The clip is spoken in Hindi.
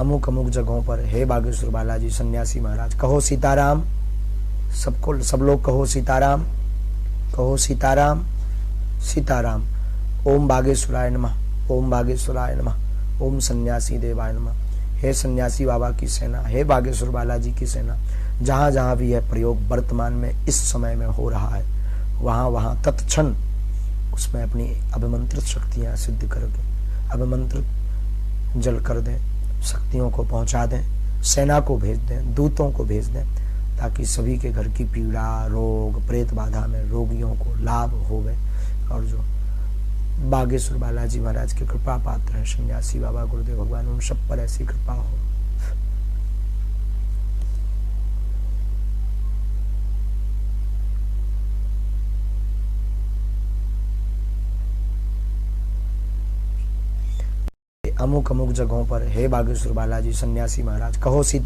अमुक अमुक जगहों पर हे बागेश्वर बालाजी सन्यासी महाराज, कहो सीताराम, सबको सब लोग कहो सीताराम, कहो सीताराम सीताराम। ओम बागेश्वराय नमः, ओम बागेश्वराय नमः, ओम सन्यासी देवाय नमः। हे सन्यासी बाबा की सेना, हे बागेश्वर बालाजी की सेना, जहां जहां भी यह प्रयोग वर्तमान में इस समय में हो रहा है, वहां वहां तत्क्षण उसमें अपनी अभिमंत्रित शक्तियां सिद्ध करके अभिमंत्रित जल कर दें, शक्तियों को पहुंचा दें, सेना को भेज दें, दूतों को भेज दें, ताकि सभी के घर की पीड़ा, रोग, प्रेत बाधा में रोगियों को लाभ होवे। और जो बागेश्वर बालाजी महाराज के कृपा पात्र हैं सन्यासी बाबा गुरुदेव भगवान, उन सब पर ऐसी कृपा हो। अमुक अमुक जगहों पर हे बागेश्वर बालाजी सन्यासी महाराज, कहो सीता